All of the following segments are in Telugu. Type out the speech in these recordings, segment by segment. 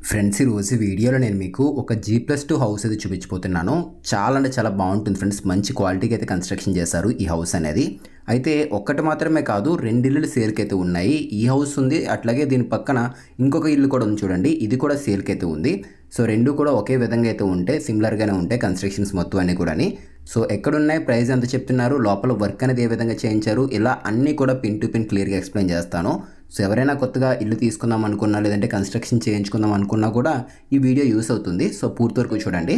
ఫ్రెండ్స్, ఈరోజు వీడియోలో నేను మీకు ఒక G+2 హౌస్ అయితే చూపించబోతున్నాను. చాలా అంటే చాలా బాగుంటుంది ఫ్రెండ్స్. మంచి క్వాలిటీకి అయితే కన్స్ట్రక్షన్ చేశారు ఈ హౌస్ అనేది. అయితే ఒక్కటి మాత్రమే కాదు, 2 ఇల్లులు సేల్కి అయితే ఉన్నాయి. ఈ హౌస్ ఉంది, అట్లాగే దీని పక్కన ఇంకొక ఇల్లు కూడా ఉంది చూడండి, ఇది కూడా సేల్కి అయితే ఉంది. సో రెండు కూడా ఒకే విధంగా అయితే ఉంటాయి, సిమిలర్గానే ఉంటాయి కన్స్ట్రక్షన్స్ మొత్తం అన్నీ కూడా. సో ఎక్కడున్నాయి, ప్రైస్ ఎంత చెప్తున్నారు, లోపల వర్క్ అనేది ఏ విధంగా చేయించారు, ఇలా అన్నీ కూడా పిన్ టు పిన్ క్లియర్గా ఎక్స్ప్లెయిన్ చేస్తాను. సో ఎవరైనా కొత్తగా ఇల్లు తీసుకుందాం అనుకున్నా, లేదంటే కన్స్ట్రక్షన్ చేయించుకుందాం అనుకున్నా కూడా ఈ వీడియో యూస్ అవుతుంది. సో పూర్తి వరకు చూడండి.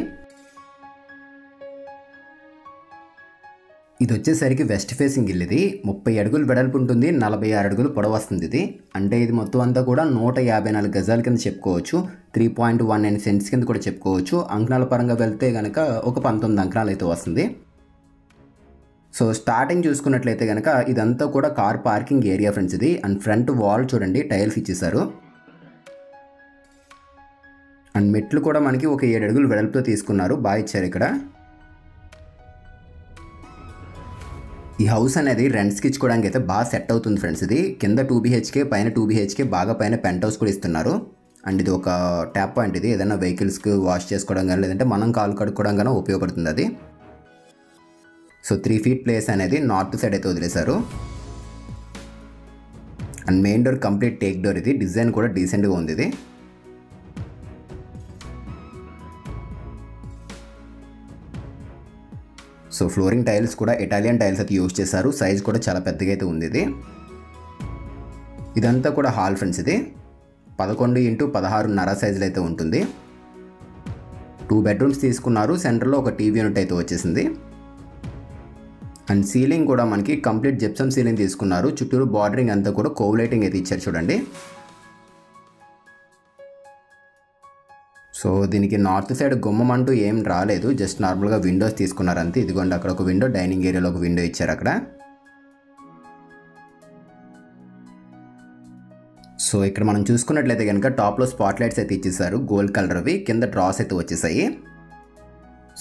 ఇది వచ్చేసరికి వెస్ట్ ఫేసింగ్ ఇల్లు. ఇది 30 అడుగులు వెడల్పు ఉంటుంది, 46 అడుగులు పొడవు వస్తుంది. ఇది అంటే ఇది మొత్తం అంతా కూడా 154 గజాల కింద చెప్పుకోవచ్చు. 3.19 సెంట్స్ కింద కూడా చెప్పుకోవచ్చు. అంకణాల పరంగా వెళ్తే కనుక ఒక 19 అంకణాలు అయితే వస్తుంది. సో స్టార్టింగ్ చూసుకున్నట్లయితే కనుక ఇదంతా కూడా కార్ పార్కింగ్ ఏరియా ఫ్రెండ్స్. ఇది అండ్ ఫ్రంట్ వాల్ చూడండి, టైల్స్ ఇచ్చేసారు. అండ్ మెట్లు కూడా మనకి ఒక 7 అడుగులు వెడల్పుతో తీసుకున్నారు, బాగా ఇచ్చారు ఇక్కడ. ఈ హౌస్ అనేది రెంట్స్కి ఇచ్చుకోవడానికి అయితే బాగా సెట్ అవుతుంది ఫ్రెండ్స్. ఇది కింద 2 BHK, పైన 2 BHK, బాగా పైన పెంట్ హౌస్ కూడా ఇస్తున్నారు. అండ్ ఇది ఒక ట్యాప్ పాయింట్. ఇది ఏదైనా వెహికల్స్కి వాష్ చేసుకోవడం కానీ, లేదంటే మనం కాలు కడుక్కోవడం కానీ ఉపయోగపడుతుంది అది. సో 3 feet ప్లేస్ అనేది నార్త్ సైడ్ అయితే వదిలేశారు. And main door complete take door. ఇది డిజైన్ కూడా డీసెంట్గా ఉంది. ఇది సో ఫ్లోరింగ్ టైల్స్ కూడా ఇటాలియన్ టైల్స్ అయితే యూజ్ చేశారు. సైజ్ కూడా చాలా పెద్దగా అయితే ఉంది. ఇది ఇదంతా కూడా హాల్ ఫ్రెండ్స్. ఇది 11 x 16.5 సైజులో అయితే ఉంటుంది. 2 bedrooms తీసుకున్నారు. సెంటర్లో ఒక టీవీ యూనిట్ అయితే వచ్చేసింది. అండ్ సీలింగ్ కూడా మనకి కంప్లీట్ జిప్సమ్ సీలింగ్ తీసుకున్నారు. చుట్టూరు బార్డరింగ్ అంతా కూడా కోవ్ లైటింగ్ అయితే ఇచ్చారు చూడండి. సో దీనికి నార్త్ సైడ్ గుమ్మం అంటూ ఏం రాలేదు, జస్ట్ నార్మల్గా విండోస్ తీసుకున్నారు అంతే. ఇదిగోండి అక్కడ ఒక విండో, డైనింగ్ ఏరియాలో ఒక విండో ఇచ్చారు అక్కడ. సో ఇక్కడ మనం చూసుకున్నట్లయితే కనుక టాప్లో స్పాట్ లైట్స్ అయితే ఇచ్చేసారు, గోల్డ్ కలర్వి. కింద డ్రాస్ అయితే వచ్చేసాయి.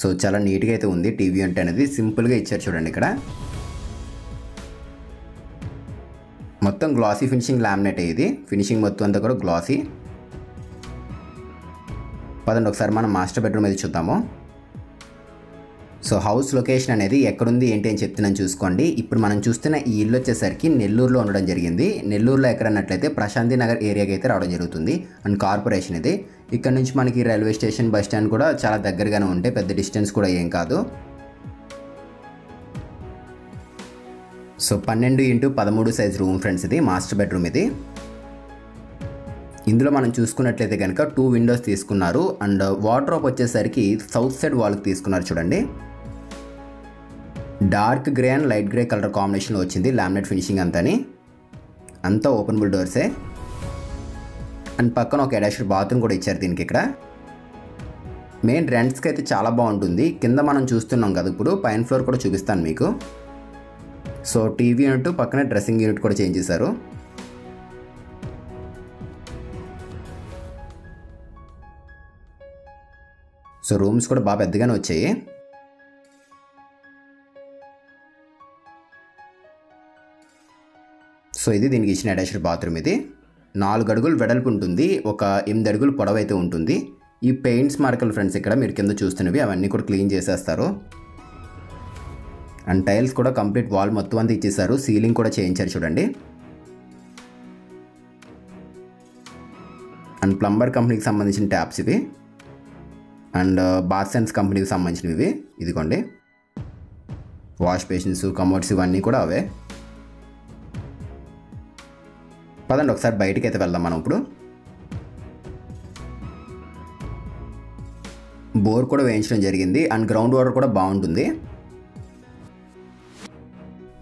సో చాలా నీట్గా అయితే ఉంది. టీవీ యూనిట్ అనేది సింపుల్గా ఇచ్చారు చూడండి. ఇక్కడ మొత్తం గ్లాసీ ఫినిషింగ్ లామినేట్. ఇది ఫినిషింగ్ మొత్తం అంతా కూడా గ్లాసీ. పదండి ఒకసారి మనం మాస్టర్ బెడ్రూమ్ అయితే చూద్దాము. సో హౌస్ లొకేషన్ అనేది ఎక్కడుంది ఏంటి అని చెప్తున్నాను చూసుకోండి. ఇప్పుడు మనం చూస్తున్న ఈ ఇల్లు వచ్చేసరికి నెల్లూరులో ఉండడం జరిగింది. నెల్లూరులో ఎక్కడన్నట్లయితే ప్రశాంతి నగర్ ఏరియాకి అయితే రావడం జరుగుతుంది. అండ్ కార్పొరేషన్ ఇది. ఇక్కడ నుంచి మనకి రైల్వే స్టేషన్, బస్ స్టాండ్ కూడా చాలా దగ్గరగానే ఉంటాయి, పెద్ద డిస్టెన్స్ కూడా ఏం కాదు. So 12 x 13 size room friends. ఇది మాస్టర్ బెడ్రూమ్. ఇది ఇందులో మనం చూసుకున్నట్లయితే కనుక 2 windows తీసుకున్నారు. అండ్ వార్డ్రోబ్ వచ్చేసరికి సౌత్ సైడ్ వాల్కి తీసుకున్నారు చూడండి. Dark grey and light grey colour కాంబినేషన్లో వచ్చింది లామినేట్ ఫినిషింగ్ అంతాని. అంతా ఓపెనబుల్ డోర్సే. అండ్ పక్కన ఒక అటాచ్డ్ బాత్రూమ్ కూడా ఇచ్చారు దీనికి. ఇక్కడ మెయిన్ రెంట్స్కి అయితే చాలా బాగుంటుంది. కింద మనం చూస్తున్నాం కదా, ఇప్పుడు పైన ఫ్లోర్ కూడా చూపిస్తాను మీకు. సో టీవీ యూనిట్ పక్కన డ్రెస్సింగ్ యూనిట్ కూడా చేంజ్ చేశారు. సో రూమ్స్ కూడా బాగా పెద్దగానే వచ్చాయి. సో ఇది దీనికి ఇచ్చిన అటాచ్డ్ బాత్రూమ్. ఇది 4 అడుగులు వెడల్పు ఉంటుంది, ఒక 8 అడుగులు పొడవు అయితే ఉంటుంది. ఈ పెయింట్స్ మార్కలు ఫ్రెండ్స్ ఇక్కడ మీరు కింద చూస్తున్నవి అవన్నీ కూడా క్లీన్ చేసేస్తారు. అండ్ టైల్స్ కూడా కంప్లీట్ వాల్ మొత్తం అంతా ఇచ్చేసారు. సీలింగ్ కూడా చేయించారు చూడండి. అండ్ ప్లంబర్ కంపెనీకి సంబంధించిన ట్యాప్స్ ఇవి. అండ్ బాత్సెన్స్ కంపెనీకి సంబంధించినవి ఇవి. ఇదిగోండి వాష్ బేసిన్స్, కమోడ్స్ ఇవన్నీ కూడా అవే. పదండి ఒకసారి బయటికి అయితే వెళ్దాం మనం. ఇప్పుడు బోర్ కూడా వేయించడం జరిగింది. అండ్ గ్రౌండ్ వాటర్ కూడా బాగుంటుంది.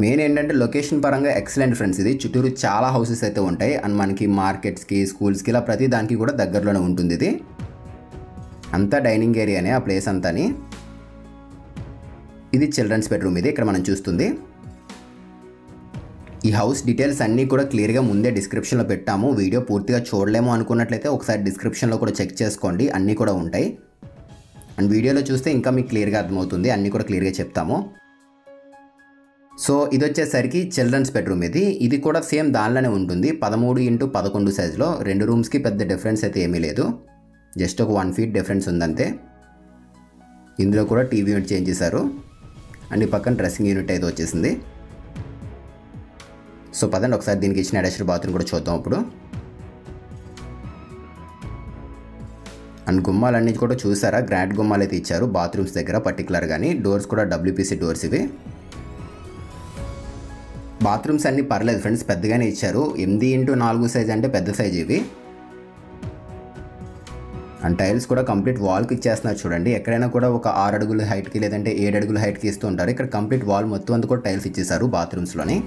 మెయిన్ ఏంటంటే లొకేషన్ పరంగా ఎక్సలెంట్ ఫ్రెండ్స్. ఇది చుట్టూరు చాలా హౌసెస్ అయితే ఉంటాయి. అండ్ మనకి మార్కెట్స్కి, స్కూల్స్కి ఇలా ప్రతి దానికి కూడా దగ్గరలోనే ఉంటుంది. ఇది అంతా డైనింగ్ ఏరియానే, ఆ ప్లేస్ అంతాని. ఇది చిల్డ్రన్స్ బెడ్రూమ్. ఇది ఇక్కడ మనం చూస్తుంది. ఈ హౌస్ డీటెయిల్స్ అన్నీ కూడా క్లియర్గా ముందే డిస్క్రిప్షన్లో పెట్టాము. వీడియో పూర్తిగా చూడలేము అనుకున్నట్లయితే ఒకసారి డిస్క్రిప్షన్లో కూడా చెక్ చేసుకోండి, అన్నీ కూడా ఉంటాయి. అండ్ వీడియోలో చూస్తే ఇంకా మీకు క్లియర్గా అర్థమవుతుంది, అన్నీ కూడా క్లియర్గా చెప్తాము. సో ఇది వచ్చేసరికి చిల్డ్రన్స్ బెడ్రూమ్. ఇది కూడా సేమ్ దానిలోనే ఉంటుంది, 13 x 11 సైజులో. 2 రూమ్స్కి పెద్ద డిఫరెన్స్ అయితే ఏమీ లేదు. జస్ట్ ఒక 1 ఫీట్ డిఫరెన్స్ ఉందంతే. ఇందులో కూడా టీవీ యూనిట్ చేంజ్ చేశారు. అండ్ ఈ పక్కన డ్రెస్సింగ్ యూనిట్ అయితే వచ్చేసింది. సో పదండి ఒకసారి దీనికి ఇచ్చిన అటాచ్డ్ బాత్రూమ్ కూడా చూద్దాం ఇప్పుడు. అండ్ గుమ్మాలన్నీ కూడా చూసారా, గ్రాండ్ గుమ్మాలు అయితే ఇచ్చారు బాత్రూమ్స్ దగ్గర పర్టికులర్ కానీ. డోర్స్ కూడా WPC డోర్స్ ఇవి. బాత్రూమ్స్ అన్నీ పర్లేదు ఫ్రెండ్స్, పెద్దగానే ఇచ్చారు. 8x4 సైజ్ అంటే పెద్ద సైజ్ ఇవి. అండ్ టైల్స్ కూడా కంప్లీట్ వాల్కి ఇచ్చేస్తున్నారు చూడండి. ఎక్కడైనా కూడా ఒక 6 అడుగుల హైట్కి లేదంటే 7 అడుగుల హైట్కి ఇస్తూ ఉంటారు. ఇక్కడ కంప్లీట్ వాల్ మొత్తం అంతా కూడా టైల్స్ ఇచ్చేసారు బాత్రూమ్స్లోని.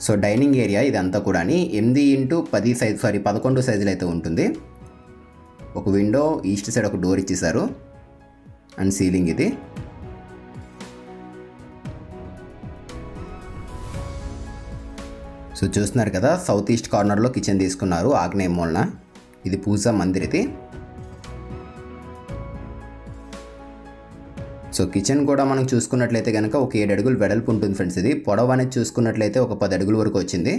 సో డైనింగ్ ఏరియా ఇదంతా కూడా 8x10 సైజ్ 11 సైజులు అయితే ఉంటుంది. ఒక విండో, ఈస్ట్ సైడ్ ఒక డోర్ ఇచ్చేసారు. అండ్ సీలింగ్ ఇది. సో చూస్తున్నారు కదా, సౌత్ ఈస్ట్ కార్నర్లో కిచెన్ తీసుకున్నారు ఆగ్నేయ మూలన. ఇది పూజా మందిర్ ఇది. సో కిచెన్ కూడా మనం చూసుకున్నట్లయితే కనుక ఒక 7 అడుగులు వెడల్పు ఉంటుంది ఫ్రెండ్స్. ఇది పొడవు అనేది చూసుకున్నట్లయితే ఒక 10 అడుగుల వరకు వచ్చింది.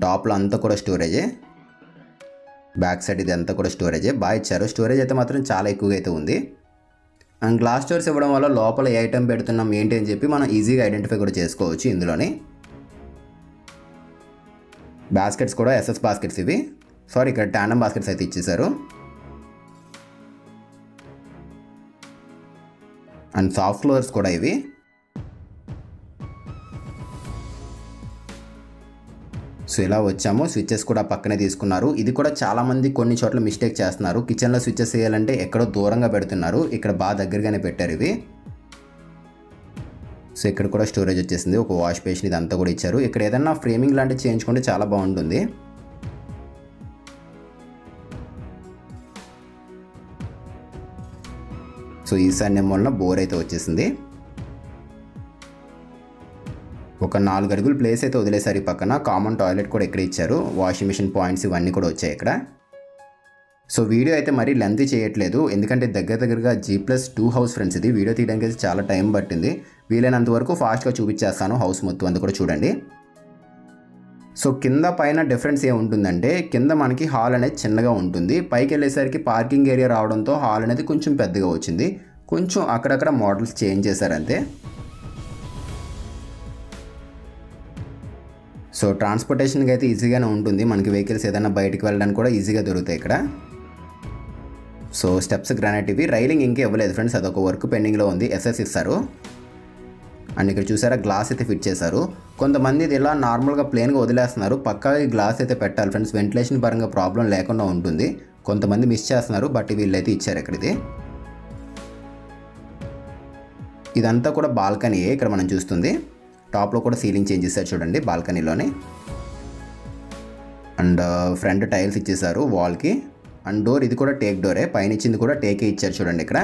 టాప్లో అంతా కూడా స్టోరేజే. బ్యాక్ సైడ్ ఇది అంతా కూడా స్టోరేజే. బాగా ఇచ్చారు. స్టోరేజ్ అయితే మాత్రం చాలా ఎక్కువగా అయితే ఉంది. అండ్ గ్లాస్ డోర్స్ ఇవ్వడం వల్ల లోపల ఏ ఐటమ్ పెడుతున్నాం ఏంటి అని చెప్పి మనం ఈజీగా ఐడెంటిఫై కూడా చేసుకోవచ్చు ఇందులోని. బాస్కెట్స్ కూడా SS బాస్కెట్స్ ఇవి. ఇక్కడ టాండమ్ బాస్కెట్స్ అయితే ఇచ్చేసారు. అండ్ సాఫ్ట్ ఫ్లోర్స్ కూడా ఇవి. సో ఇలా వచ్చాము. స్విచ్చెస్ కూడా పక్కనే తీసుకున్నారు. ఇది కూడా చాలామంది కొన్ని చోట్ల మిస్టేక్ చేస్తున్నారు. కిచెన్లో స్విచ్చెస్ వేయాలంటే ఎక్కడో దూరంగా పెడుతున్నారు. ఇక్కడ బాగా దగ్గరగానే పెట్టారు ఇవి. సో ఇక్కడ కూడా స్టోరేజ్ వచ్చేసింది. ఒక వాష్ బేసిన్ ఇదంతా కూడా ఇచ్చారు. ఇక్కడ ఏదన్నా ఫ్రేమింగ్ లాంటివి చేయించుకుంటే చాలా బాగుంటుంది. సో ఈశాన్యం వలన బోర్ అయితే వచ్చేసింది. ఒక 4 అడుగులు ప్లేస్ అయితే వదిలేసారు. ఈ పక్కన కామన్ టాయిలెట్ కూడా ఇక్కడ ఇచ్చారు. వాషింగ్ మిషన్ పాయింట్స్ ఇవన్నీ కూడా వచ్చాయి ఇక్కడ. సో వీడియో అయితే మరీ లెంత్ చేయట్లేదు, ఎందుకంటే దగ్గరగా G+2 హౌస్ ఫ్రెండ్స్. ఇది వీడియో తీయడానికి అయితే చాలా టైం పట్టింది. వీలైనంత వరకు ఫాస్ట్గా చూపించేస్తాను హౌస్ మొత్తం అంతా కూడా చూడండి. సో కింద పైన డిఫరెన్స్ ఏముంటుందంటే, కింద మనకి హాల్ అనేది చిన్నగా ఉంటుంది. పైకి వెళ్ళేసరికి పార్కింగ్ ఏరియా రావడంతో హాల్ అనేది కొంచెం పెద్దగా వచ్చింది. కొంచెం అక్కడక్కడ మోడల్స్ చేంజ్ చేశారంతే. సో ట్రాన్స్పోర్టేషన్కి అయితే ఈజీగానే ఉంటుంది. మనకి వెహికల్స్ ఏదైనా బయటికి వెళ్ళడానికి కూడా ఈజీగా దొరుకుతాయి ఇక్కడ. సో స్టెప్స్ గ్రానైట్ ఇవి. రైలింగ్ ఇంకా ఇవ్వలేదు ఫ్రెండ్స్, అదొక వర్క్ పెండింగ్లో ఉంది. SS ఇస్తారు. అండ్ ఇక్కడ చూసారా, గ్లాస్ అయితే ఫిట్ చేశారు. కొంతమంది ఇది ఇలా నార్మల్గా ప్లేన్గా వదిలేస్తున్నారు. పక్కా ఈ గ్లాస్ అయితే పెట్టాలి ఫ్రెండ్స్, వెంటిలేషన్ పరంగా ప్రాబ్లం లేకుండా ఉంటుంది. కొంతమంది మిస్ చేస్తున్నారు, బట్ వీళ్ళైతే ఇచ్చారు ఇక్కడ. ఇదంతా కూడా బాల్కనీయే ఇక్కడ మనం చూస్తుంది. టాప్లో కూడా సీలింగ్ చేంజ్ చేశారు చూడండి బాల్కనీలోని. అండ్ ఫ్రంట్ టైల్స్ ఇచ్చేసారు వాల్కి. అండ్ డోర్ ఇది కూడా టేక్ డోరే, పైన ఇచ్చింది కూడా టేకే ఇచ్చారు చూడండి ఇక్కడ.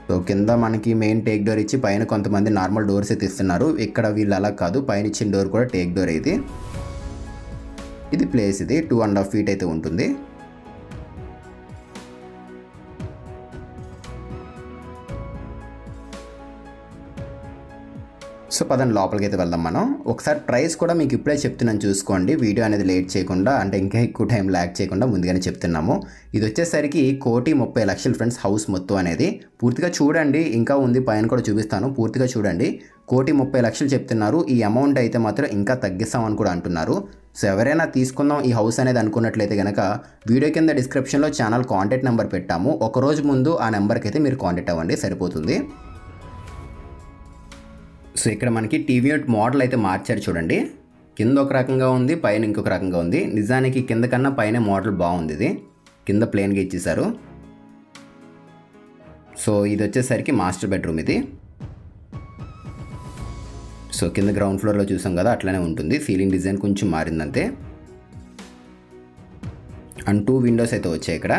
సో కింద మనకి మెయిన్ టేక్ డోర్ ఇచ్చి పైన కొంతమంది నార్మల్ డోర్స్ అయితే ఇస్తున్నారు. ఇక్కడ వీళ్ళు అలా కాదు, పైన ఇచ్చిన డోర్ కూడా టేక్ డోర్. ఇది ప్లేస్. ఇది 2.5 feet అయితే ఉంటుంది. సో పదండి లోపలికి అయితే వెళ్దాం మనం. ఒకసారి ప్రైస్ కూడా మీకు ఇప్పుడే చెప్తున్నాను చూసుకోండి, వీడియో అనేది లేట్ చేయకుండా, అంటే ఇంకా ఎక్కువ టైం ల్యాక్ చేయకుండా ముందుగానే చెప్తున్నాము. ఇది వచ్చేసరికి 1,30,00,000 ఫ్రెండ్స్ హౌస్ మొత్తం అనేది. పూర్తిగా చూడండి, ఇంకా ఉంది పైన కూడా చూపిస్తాను, పూర్తిగా చూడండి. 1,30,00,000 చెప్తున్నారు. ఈ అమౌంట్ అయితే మాత్రం ఇంకా తగ్గిస్తామని కూడా అంటున్నారు. సో ఎవరైనా తీసుకుందాం ఈ హౌస్ అనేది అనుకున్నట్లయితే కనుక వీడియో కింద డిస్క్రిప్షన్లో ఛానల్ కాంటాక్ట్ నెంబర్ పెట్టాము. ఒకరోజు ముందు ఆ నెంబర్కి అయితే మీరు కాంటాక్ట్ అవ్వండి, సరిపోతుంది. సో ఇక్కడ మనకి టీవీ యూనిట్ మోడల్ అయితే మార్చారు చూడండి. కింద ఒక రకంగా ఉంది, పైన ఇంకొక రకంగా ఉంది. నిజానికి కింద కన్నా పైన మోడల్ బాగుంది. ఇది కింద ప్లేన్గా ఇచ్చేసారు. సో ఇది వచ్చేసరికి మాస్టర్ బెడ్రూమ్ ఇది. సో కింద గ్రౌండ్ ఫ్లోర్లో చూసాం కదా, అట్లానే ఉంటుంది. సీలింగ్ డిజైన్ కొంచెం మారిందంతే. అండ్ 2 విండోస్ అయితే వచ్చాయి ఇక్కడ.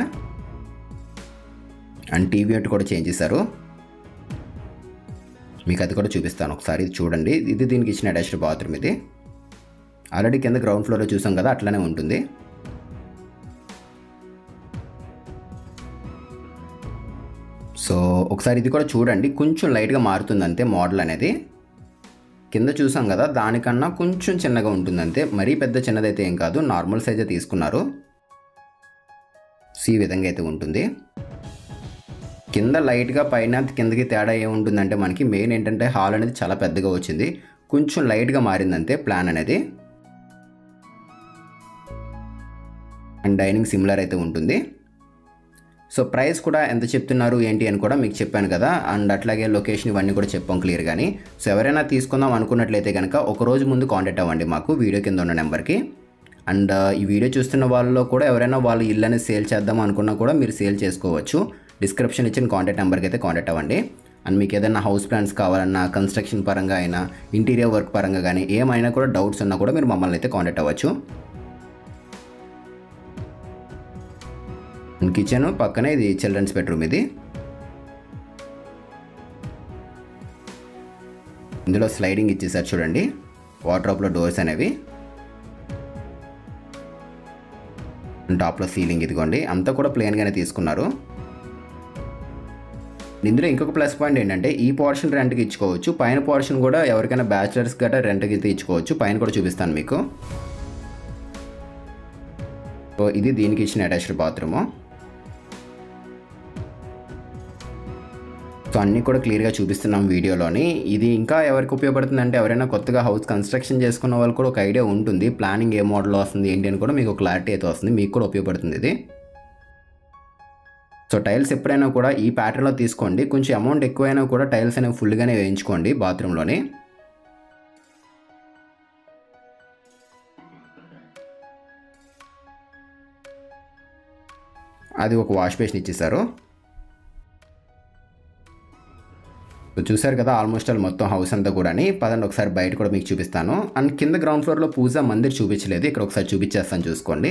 అండ్ టీవీ యూనిట్ కూడా చేంజ్ చేశారు. మీకు అది కూడా చూపిస్తాను ఒకసారి, ఇది చూడండి. ఇది దీనికి ఇచ్చిన అటాచ్డ్ బాత్రూమ్. ఇది ఆల్రెడీ కింద గ్రౌండ్ ఫ్లోర్లో చూసాం కదా, అట్లానే ఉంటుంది. సో ఒకసారి ఇది కూడా చూడండి, కొంచెం లైట్గా మారుతుంది అంతే మోడల్ అనేది. కింద చూసాం కదా, దానికన్నా కొంచెం చిన్నగా ఉంటుంది అంతే, మరీ పెద్ద చిన్నదైతే ఏం కాదు, నార్మల్ సైజే తీసుకున్నారు. ఈ విధంగా అయితే ఉంటుంది. కింద లైట్గా పైన కిందకి తేడా ఏముంటుందంటే మనకి మెయిన్ ఏంటంటే హాల్ అనేది చాలా పెద్దగా వచ్చింది, కొంచెం లైట్గా మారిందంతే ప్లాన్ అనేది. అండ్ డైనింగ్ సిమిలర్ అయితే ఉంటుంది. సో ప్రైస్ కూడా ఎంత చెప్తున్నారు ఏంటి అని కూడా మీకు చెప్పాను కదా, అండ్ అట్లాగే లొకేషన్ ఇవన్నీ కూడా చెప్పాం క్లియర్గాని. సో ఎవరైనా తీసుకుందాం అనుకున్నట్లయితే కనుక ఒక రోజు ముందు కాంటాక్ట్ అవ్వండి మాకు వీడియో కింద ఉన్న నెంబర్కి. అండ్ ఈ వీడియో చూస్తున్న వాళ్ళలో కూడా ఎవరైనా వాళ్ళు ఇల్లు అనేది సేల్ చేద్దాం అనుకున్నా కూడా మీరు సేల్ చేసుకోవచ్చు. డిస్క్రిప్షన్ ఇచ్చిన కాంటాక్ట్ నెంబర్కి అయితే కాంటాక్ట్ అవ్వండి. అండ్ మీకు ఏదైనా హౌస్ ప్లాన్స్ కావాలన్నా, కన్స్ట్రక్షన్ పరంగా అయినా, ఇంటీరియర్ వర్క్ పరంగా కానీ ఏమైనా కూడా డౌట్స్ ఉన్నా కూడా మీరు మమ్మల్ని అయితే కాంటాక్ట్ అవ్వచ్చు. కిచెన్ పక్కనే ఇది చిల్డ్రన్స్ బెడ్రూమ్. ఇది ఇందులో స్లైడింగ్ ఇచ్చేసారు చూడండి, వార్డ్రోబ్లో డోర్స్ అనేవి, టాప్లో సీలింగ్ ఇదిగోండి, అంతా కూడా ప్లెయిన్గానే తీసుకున్నారు. ఇందులో ఇంకొక ప్లస్ పాయింట్ ఏంటంటే ఈ పోర్షన్ రెంట్కి ఇచ్చుకోవచ్చు, పైన పోర్షన్ కూడా ఎవరికైనా బ్యాచిలర్స్ గట్రా రెంట్కి అయితే ఇచ్చుకోవచ్చు. పైన కూడా చూపిస్తాను మీకు. సో ఇది దీనికి ఇచ్చిన అటాచ్డ్ బాత్రూము. సో అన్నీ కూడా క్లియర్గా చూపిస్తున్నాం వీడియోలోని. ఇది ఇంకా ఎవరికి ఉపయోగపడుతుందంటే ఎవరైనా కొత్తగా హౌస్ కన్స్ట్రక్షన్ చేసుకున్న వాళ్ళు కూడా ఒక ఐడియా ఉంటుంది, ప్లానింగ్ ఏ మోడల్లో వస్తుంది ఏంటి అని కూడా మీకు క్లారిటీ అయితే వస్తుంది, మీకు కూడా ఉపయోగపడుతుంది ఇది. సో టైల్స్ ఎప్పుడైనా కూడా ఈ ప్యాటర్న్లో తీసుకోండి, కొంచెం అమౌంట్ ఎక్కువైనా కూడా టైల్స్ అనేవి ఫుల్గానే వేయించుకోండి బాత్రూంలోని. అది ఒక వాష్ బేసిన్ ఇచ్చేసారు. సో చూసారు కదా ఆల్మోస్ట్ ఆల్ మొత్తం హౌస్ అంతా కూడా. పదండి ఒకసారి బయట కూడా మీకు చూపిస్తాను. అండ్ కింద గ్రౌండ్ ఫ్లోర్లో పూజా మందిర్ చూపించలేదు, ఇక్కడ ఒకసారి చూపించేస్తాను చూసుకోండి.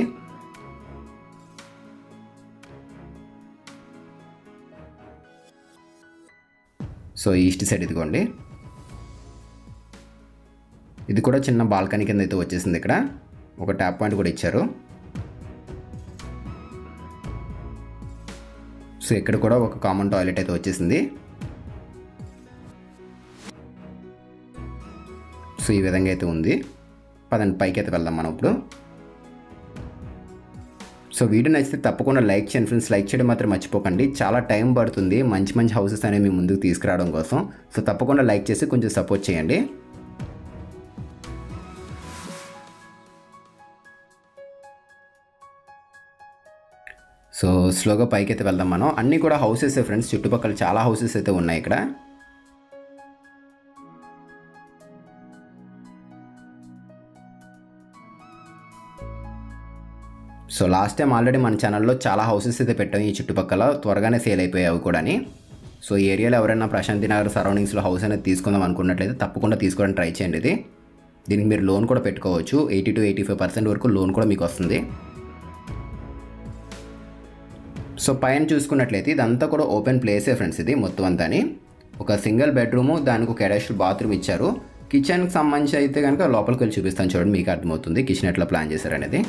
సో ఈస్ట్ సైడ్ ఇదిగోండి, ఇది కూడా చిన్న బాల్కనీ కింద అయితే వచ్చేసింది. ఇక్కడ ఒక ట్యాప్ పాయింట్ కూడా ఇచ్చారు. సో ఇక్కడ కూడా ఒక కామన్ టాయిలెట్ అయితే వచ్చేసింది. సో ఈ విధంగా అయితే ఉంది. పదండి పైకి అయితే వెళ్దాం మనం ఇప్పుడు. సో వీడియో నచ్చితే తప్పకుండా లైక్ చేయండి ఫ్రెండ్స్, లైక్ చేయడం మాత్రం మర్చిపోకండి. చాలా టైం పడుతుంది మంచి మంచి హౌసెస్ అనేవి మీ ముందుకు తీసుకురావడం కోసం. సో తప్పకుండా లైక్ చేసి కొంచెం సపోర్ట్ చేయండి. సో స్లోగా పైకి అయితే వెళ్దాం మనం. అన్నీ కూడా హౌసెస్ ఫ్రెండ్స్, చుట్టుపక్కల చాలా హౌసెస్ అయితే ఉన్నాయి ఇక్కడ. సో లాస్ట్ టైం ఆల్రెడీ మన ఛానల్లో చాలా హౌసెస్ అయితే పెట్టాం ఈ చుట్టుపక్కల, త్వరగానే సేల్ అయిపోయాయి కూడా. సో ఈ ఏరియాలో ఎవరైనా ప్రశాంతి నగర్ సరౌండింగ్స్లో హౌస్ అనేది తీసుకుందాం అనుకున్నట్లయితే తప్పకుండా తీసుకోవడానికి ట్రై చేయండి. దీనికి మీరు లోన్ కూడా పెట్టుకోవచ్చు, 80 to 85% వరకు లోన్ కూడా మీకు వస్తుంది. సో పైన చూసుకున్నట్లయితే ఇదంతా కూడా ఓపెన్ ప్లేసే ఫ్రెండ్స్, ఇది మొత్తం అంతా ఒక సింగిల్ బెడ్రూము, దానికి ఒక అటాచ్డ్ బాత్రూమ్ ఇచ్చారు. కిచెన్కి సంబంధించి అయితే కనుక లోపలికి వెళ్ళి చూపిస్తాను చూడండి, మీకు అర్థమవుతుంది కిచెన్ ఎట్లా ప్లాన్ చేశారనేది.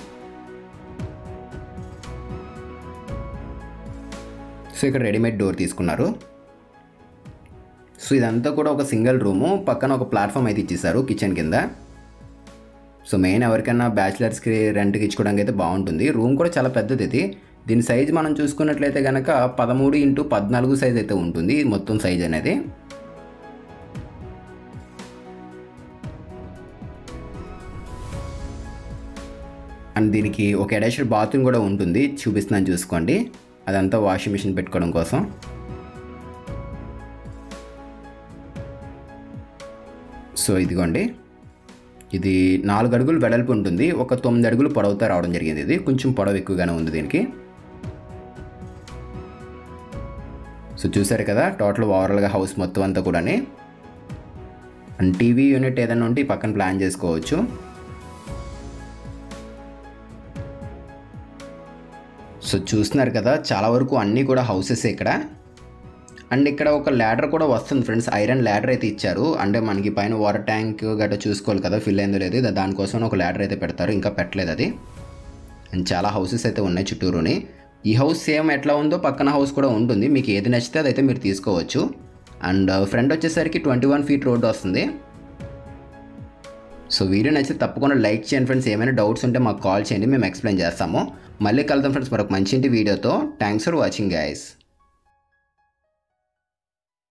సో ఇక్కడ రెడీమేడ్ డోర్ తీసుకున్నారు. సో ఇదంతా కూడా ఒక సింగిల్ రూము, పక్కన ఒక ప్లాట్ఫామ్ అయితే ఇచ్చేసారు కిచెన్ కింద. సో మెయిన్ ఎవరికైనా బ్యాచిలర్స్కి రెంట్కి ఇచ్చుకోవడానికి అయితే బాగుంటుంది. రూమ్ కూడా చాలా పెద్దది ఇది. దీని సైజ్ మనం చూసుకున్నట్లయితే కనుక 13x14 సైజ్ అయితే ఉంటుంది మొత్తం సైజ్ అనేది. అండ్ దీనికి ఒక అటాచ్డ్ బాత్రూమ్ కూడా ఉంటుంది, చూపిస్తున్నాను చూసుకోండి. అదంతా వాషింగ్ మిషన్ పెట్టుకోవడం కోసం. సో ఇదిగోండి, ఇది 4 అడుగులు వెడల్పు ఉంటుంది, ఒక 9 అడుగులు పొడవుతో రావడం జరిగింది. ఇది కొంచెం పొడవు ఎక్కువగానే ఉంది దీనికి. సో చూసారు కదా టోటల్ ఓవరాల్గా హౌస్ మొత్తం అంతా కూడా. అండ్ టీవీ యూనిట్ ఏదైనా ఉంటే పక్కన ప్లాన్ చేసుకోవచ్చు. సో చూస్తున్నారు కదా చాలా వరకు అన్నీ కూడా హౌసెస్ ఇక్కడ. అండ్ ఇక్కడ ఒక ల్యాడర్ కూడా వస్తుంది ఫ్రెండ్స్, ఐరన్ ల్యాడర్ అయితే ఇచ్చారు. అంటే మనకి పైన వాటర్ ట్యాంక్ గట్రా చూసుకోవాలి కదా ఫిల్ అయిందో లేదు, దానికోసం ఒక ల్యాడర్ అయితే పెడతారు, ఇంకా పెట్టలేదు అది. అండ్ చాలా హౌసెస్ అయితే ఉన్నాయి చుట్టూరుని. ఈ హౌస్ సేమ్ ఎట్లా ఉందో పక్కన హౌస్ కూడా ఉంటుంది, మీకు ఏది నచ్చితే అదైతే మీరు తీసుకోవచ్చు. అండ్ ఫ్రంట్ వచ్చేసరికి 21 feet రోడ్ వస్తుంది. సో వీడియో నచ్చితే తప్పకుండా లైక్ చేయండి ఫ్రెండ్స్. ఏమైనా డౌట్స్ ఉంటే మాకు కాల్ చేయండి, మేము ఎక్స్ప్లెయిన్ చేస్తాము. మళ్ళీ కలుద్దాం ఫ్రెండ్స్ మరొక మంచి ఇంటి వీడియోతో. Thanks for watching guys.